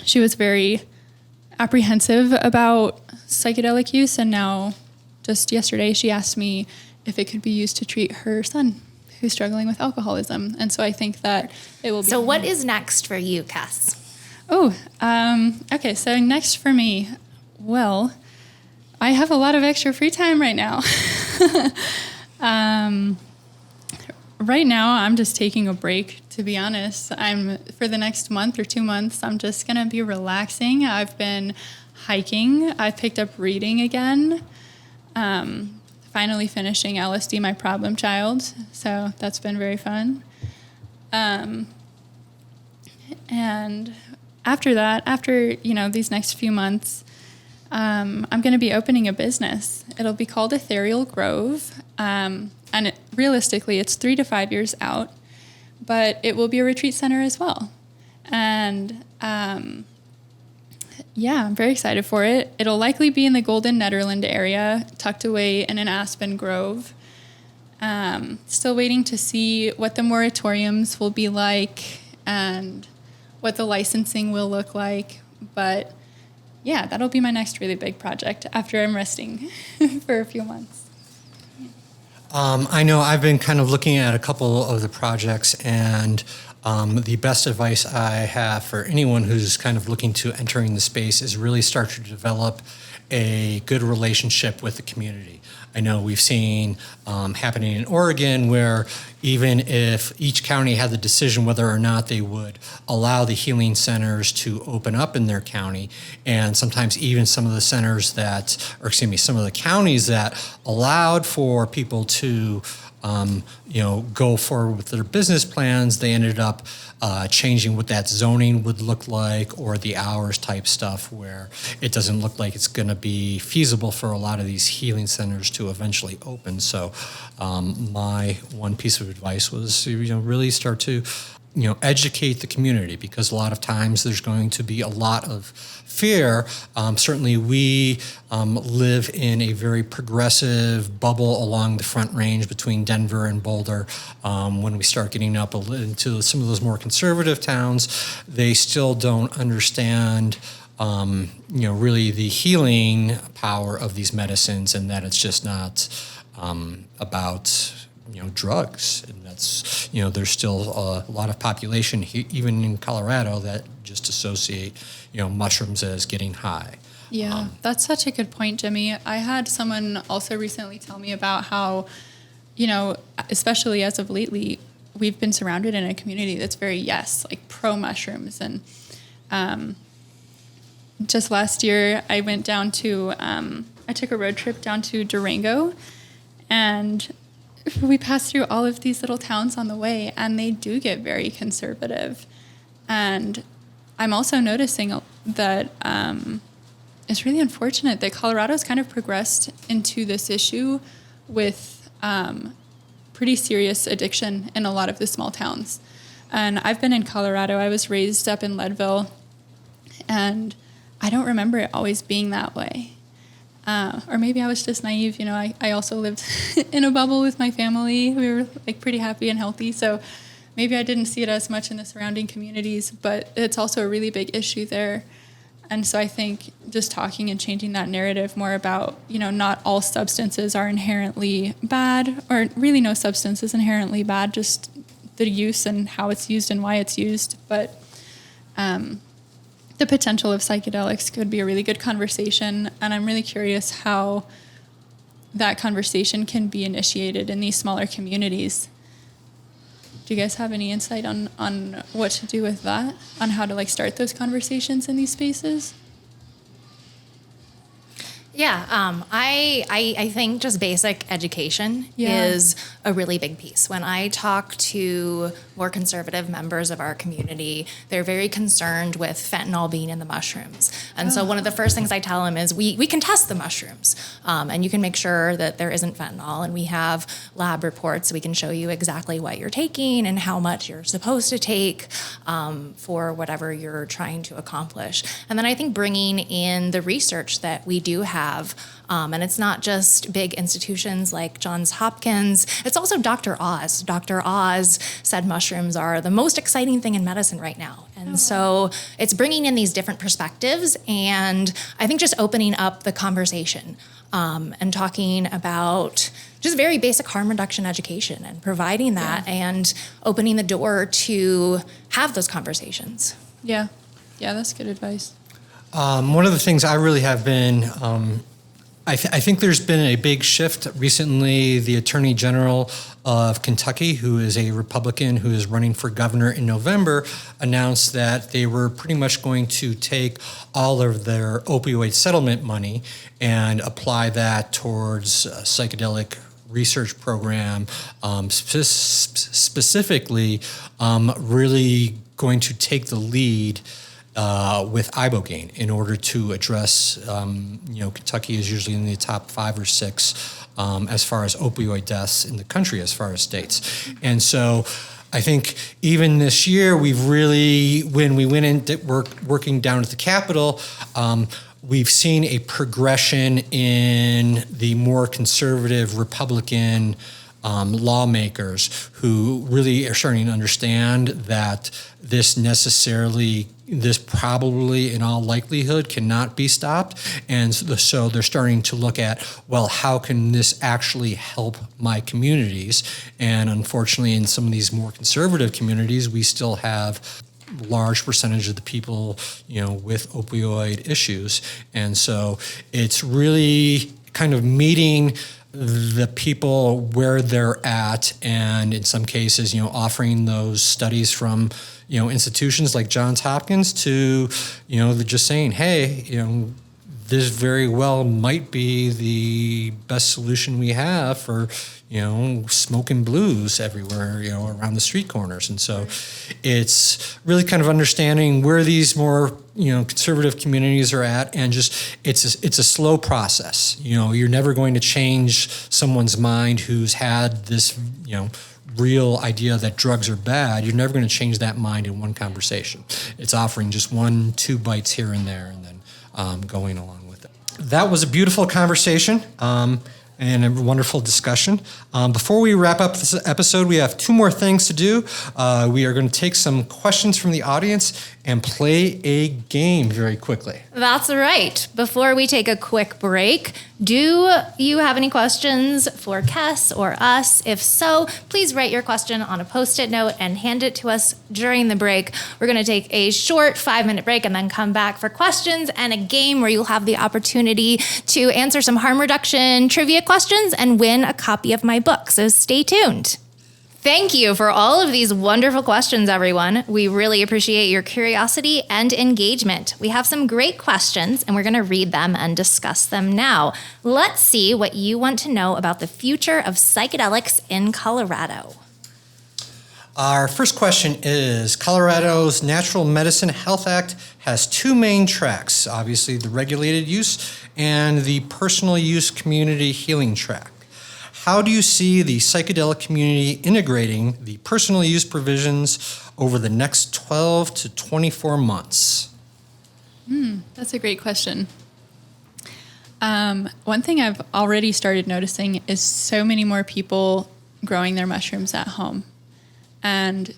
she was very apprehensive about psychedelic use, and now just yesterday she asked me if it could be used to treat her son who's struggling with alcoholism. And so I think that it will be... So what is next for you, Kess? Okay, so next for me, well, I have a lot of extra free time right now. Right now, I'm just taking a break, to be honest. For the next month or 2 months, I'm just going to be relaxing. I've been hiking. I've picked up reading again. Finally finishing LSD, My Problem Child. So that's been very fun. And after that, these next few months, I'm going to be opening a business. It'll be called Ethereal Grove. Realistically, it's 3 to 5 years out, but it will be a retreat center as well. And I'm very excited for it. It'll likely be in the Golden Nederland area, tucked away in an aspen grove. Still waiting to see what the moratoriums will be like and what the licensing will look like. But yeah, that'll be my next really big project after I'm resting for a few months. I know I've been kind of looking at a couple of the projects, and the best advice I have for anyone who's kind of looking to entering the space is really start to develop a good relationship with the community. I know we've seen happening in Oregon where even if each county had the decision whether or not they would allow the healing centers to open up in their county, and sometimes even some of the some of the counties that allowed for people to go forward with their business plans, they ended up changing what that zoning would look like or the hours type stuff, where it doesn't look like it's going to be feasible for a lot of these healing centers to eventually open. So my one piece of advice was really start to educate the community, because a lot of times there's going to be a lot of fear. Certainly we live in a very progressive bubble along the Front Range between Denver and Boulder. When we start getting up into some of those more conservative towns, they still don't understand really the healing power of these medicines, and that it's just not about drugs. And that's, there's still a lot of population, even in Colorado, that just associate, mushrooms as getting high. Yeah, that's such a good point, Jimmy. I had someone also recently tell me about how, especially as of lately, we've been surrounded in a community that's very, pro mushrooms. And just last year, I went down to, I took a road trip down to Durango, and we passed through all of these little towns on the way, and they do get very conservative. And I'm also noticing that it's really unfortunate that Colorado's kind of progressed into this issue with pretty serious addiction in a lot of the small towns. And I've been in Colorado. I was raised up in Leadville, and I don't remember it always being that way. Or maybe I was just naive. I also lived in a bubble with my family. We were pretty happy and healthy. So maybe I didn't see it as much in the surrounding communities, but it's also a really big issue there. And so I think just talking and changing that narrative more about, not all substances are inherently bad, or really no substance is inherently bad, just the use and how it's used and why it's used. But the potential of psychedelics could be a really good conversation, and I'm really curious how that conversation can be initiated in these smaller communities. Do you guys have any insight on what to do with that, on how to start those conversations in these spaces? Yeah, I think just basic education is a really big piece. When I talk to more conservative members of our community, they're very concerned with fentanyl being in the mushrooms. And so one of the first things I tell them is we can test the mushrooms, and you can make sure that there isn't fentanyl. And we have lab reports so we can show you exactly what you're taking and how much you're supposed to take for whatever you're trying to accomplish. And then I think bringing in the research that we do have, and it's not just big institutions like Johns Hopkins, it's also Dr. Oz. Dr. Oz said mushrooms are the most exciting thing in medicine right now. And so it's bringing in these different perspectives, and I think just opening up the conversation and talking about just very basic harm reduction education and providing that and opening the door to have those conversations. Yeah, that's good advice. One of the things I really have been, I think there's been a big shift recently. The Attorney General of Kentucky, who is a Republican who is running for governor in November, announced that they were pretty much going to take all of their opioid settlement money and apply that towards a psychedelic research program, specifically really going to take the lead with ibogaine in order to address, Kentucky is usually in the top 5 or 6 as far as opioid deaths in the country, as far as states. And so I think even this year, we've really, when we went into working down at the Capitol, we've seen a progression in the more conservative Republican lawmakers who really are starting to understand that this probably in all likelihood cannot be stopped. And so they're starting to look at, well, how can this actually help my communities? And unfortunately, in some of these more conservative communities, we still have large percentage of the people, with opioid issues. And so it's really kind of meeting the people where they're at, and in some cases, offering those studies from, institutions like Johns Hopkins to, they're just saying, hey, this very well might be the best solution we have for, smoking blues everywhere, around the street corners. And so it's really kind of understanding where these more, conservative communities are at, and just it's a slow process. You're never going to change someone's mind who's had this, real idea that drugs are bad. You're never going to change that mind in one conversation. It's offering just 1-2 bites here and there, and then going along with it. That was a beautiful conversation. And a wonderful discussion. Before we wrap up this episode, we have 2 more things to do. We are going to take some questions from the audience and play a game very quickly. That's right. Before we take a quick break, do you have any questions for Kess or us? If so, please write your question on a Post-it note and hand it to us during the break. We're going to take a short 5-minute break and then come back for questions and a game where you'll have the opportunity to answer some harm reduction trivia questions and win a copy of my book. So stay tuned. Thank you for all of these wonderful questions, everyone. We really appreciate your curiosity and engagement. We have some great questions, and we're going to read them and discuss them now. Let's see what you want to know about the future of psychedelics in Colorado. Our first question is, Colorado's Natural Medicine Health Act has 2 main tracks, obviously the regulated use and the personal use community healing track. How do you see the psychedelic community integrating the personal use provisions over the next 12 to 24 months? That's a great question. One thing I've already started noticing is so many more people growing their mushrooms at home and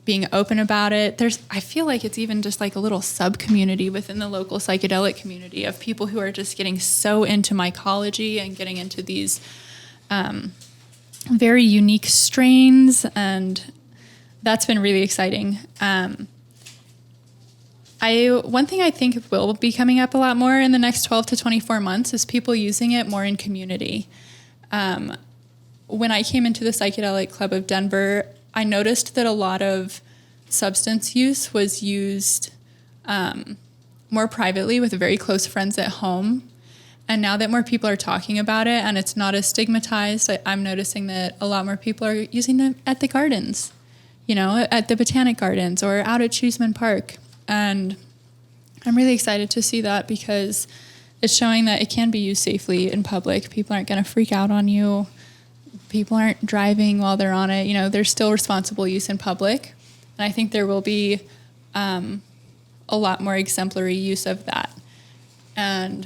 being open about it. I feel like it's even just like a little sub-community within the local psychedelic community of people who are just getting so into mycology and getting into these very unique strains, and that's been really exciting. One thing I think will be coming up a lot more in the next 12 to 24 months is people using it more in community. When I came into the Psychedelic Club of Denver, I noticed that a lot of substance use was used more privately with very close friends at home. And now that more people are talking about it and it's not as stigmatized, I'm noticing that a lot more people are using it at the gardens, at the Botanic Gardens or out at Cheeseman Park. And I'm really excited to see that because it's showing that it can be used safely in public. People aren't going to freak out on you. People aren't driving while they're on it. There's still responsible use in public. And I think there will be a lot more exemplary use of that. And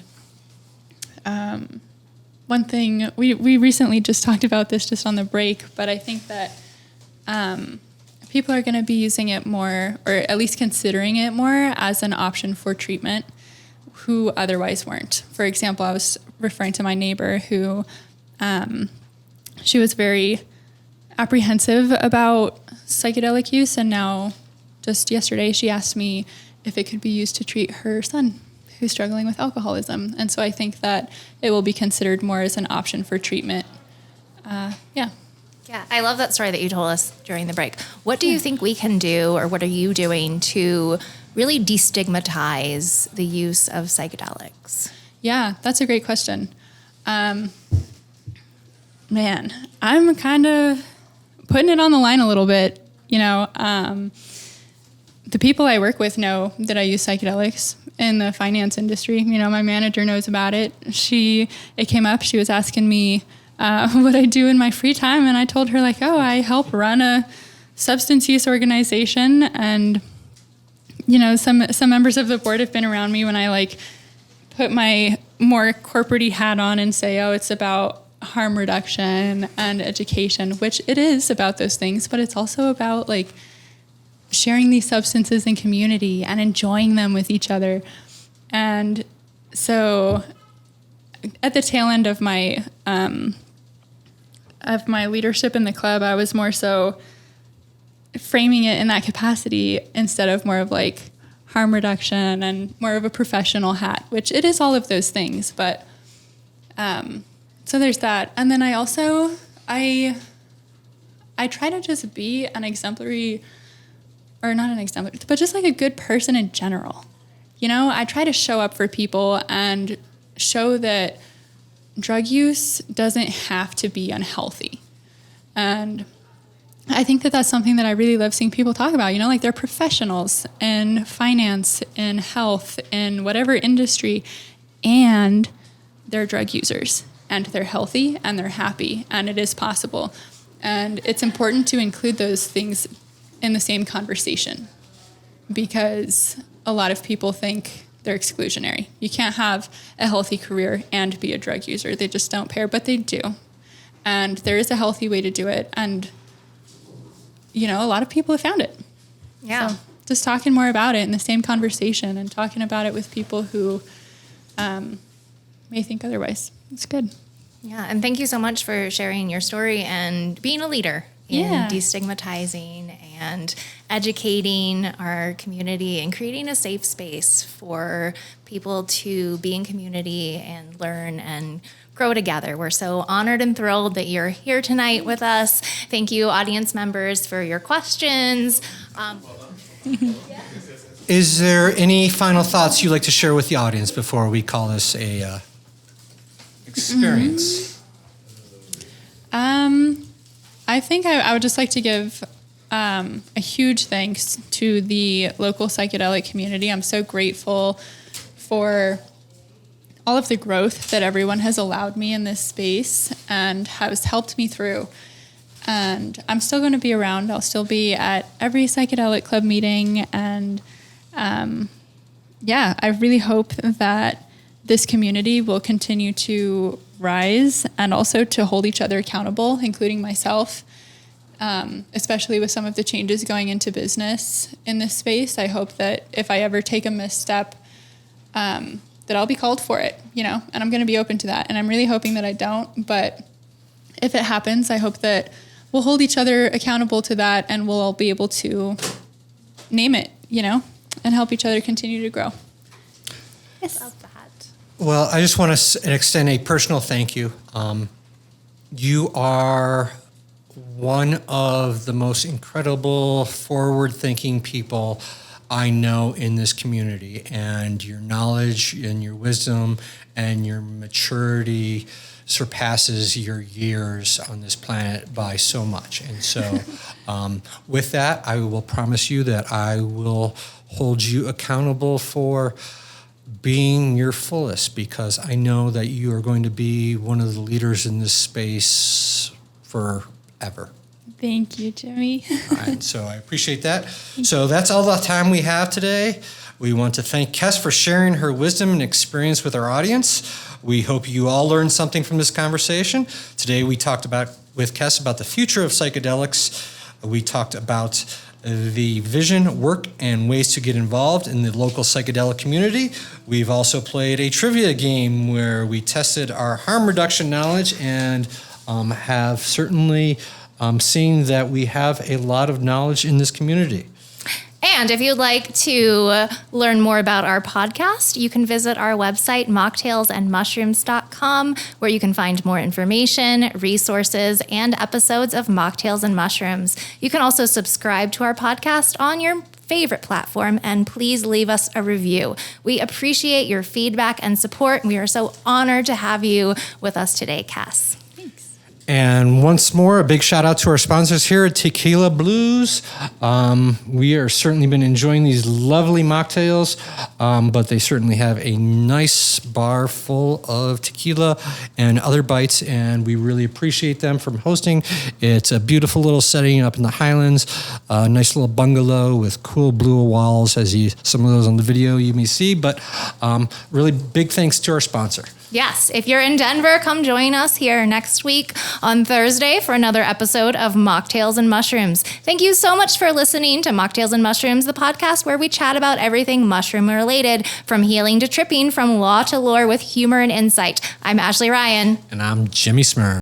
one thing, we recently just talked about this just on the break, but I think that people are going to be using it more, or at least considering it more as an option for treatment who otherwise weren't. For example, I was referring to my neighbor who, she was very apprehensive about psychedelic use, and now just yesterday she asked me if it could be used to treat her son who's struggling with alcoholism. And so I think that it will be considered more as an option for treatment. Yeah, I love that story that you told us during the break. What do you think we can do, or what are you doing to really destigmatize the use of psychedelics? Yeah, that's a great question. Man, I'm kind of putting it on the line a little bit. You know, the people I work with know that I use psychedelics in the finance industry. You know, my manager knows about it. It came up, she was asking me what I do in my free time. And I told her, like, oh, I help run a substance use organization. And, you know, some members of the board have been around me when I, like, put my more corporate-y hat on and say, oh, it's about harm reduction and education, which it is about those things, but it's also about, like, sharing these substances in community and enjoying them with each other. And so at the tail end of my leadership in the club, I was more so framing it in that capacity instead of more of like harm reduction and more of a professional hat, which it is all of those things. But so there's that. And then I also, I try to just be an exemplary, or not an exemplary, but just like a good person in general. You know, I try to show up for people and show that drug use doesn't have to be unhealthy. And I think that that's something that I really love seeing people talk about. You know, like, they're professionals in finance, in health, in whatever industry, and they're drug users, and they're healthy and they're happy, and it is possible. And it's important to include those things in the same conversation, because a lot of people think they're exclusionary. You can't have a healthy career and be a drug user. They just don't pair, but they do. And there is a healthy way to do it. And, you know, a lot of people have found it. Yeah. So just talking more about it in the same conversation and talking about it with people who may think otherwise. It's good. Yeah, and thank you so much for sharing your story and being a leader in destigmatizing and educating our community and creating a safe space for people to be in community and learn and grow together. We're so honored and thrilled that you're here tonight with us. Thank you, audience members, for your questions. Is there any final thoughts you'd like to share with the audience before we call this a experience? I think I would just like to give a huge thanks to the local psychedelic community. I'm so grateful for all of the growth that everyone has allowed me in this space and has helped me through. And I'm still going to be around. I'll still be at every psychedelic club meeting. And I really hope that this community will continue to rise and also to hold each other accountable, including myself, especially with some of the changes going into business in this space. I hope that if I ever take a misstep, that I'll be called for it, you know, and I'm going to be open to that. And I'm really hoping that I don't, but if it happens, I hope that we'll hold each other accountable to that, and we'll all be able to name it, you know, and help each other continue to grow. Yes. Love that. Well, I just want to extend a personal thank you. You are one of the most incredible, forward-thinking people I know in this community, and your knowledge and your wisdom and your maturity surpasses your years on this planet by so much. And so with that, I will promise you that I will hold you accountable for being your fullest, because I know that you are going to be one of the leaders in this space forever. Thank you, Jimmy. All right, so I appreciate that. So that's all the time we have today. We want to thank Kess for sharing her wisdom and experience with our audience. We hope you all learned something from this conversation. Today we talked with Kess about the future of psychedelics, We talked about the vision, work, and ways to get involved in the local psychedelic community. We've also played a trivia game where we tested our harm reduction knowledge and have certainly seen that we have a lot of knowledge in this community. And if you'd like to learn more about our podcast, you can visit our website, mocktailsandmushrooms.com, where you can find more information, resources, and episodes of Mocktails and Mushrooms. You can also subscribe to our podcast on your favorite platform, and please leave us a review. We appreciate your feedback and support, and we are so honored to have you with us today, Kess. And once more, a big shout out to our sponsors here at Tequila Blues. We are certainly been enjoying these lovely mocktails, but they certainly have a nice bar full of tequila and other bites, and we really appreciate them from hosting. It's a beautiful little setting up in the Highlands, a nice little bungalow with cool blue walls, as some of those on the video you may see, but really big thanks to our sponsor. Yes, if you're in Denver, come join us here next week on Thursday for another episode of Mocktails and Mushrooms. Thank you so much for listening to Mocktails and Mushrooms, the podcast where we chat about everything mushroom related, from healing to tripping, from law to lore, with humor and insight. I'm Ashley Ryan. And I'm Jimmy Smurn.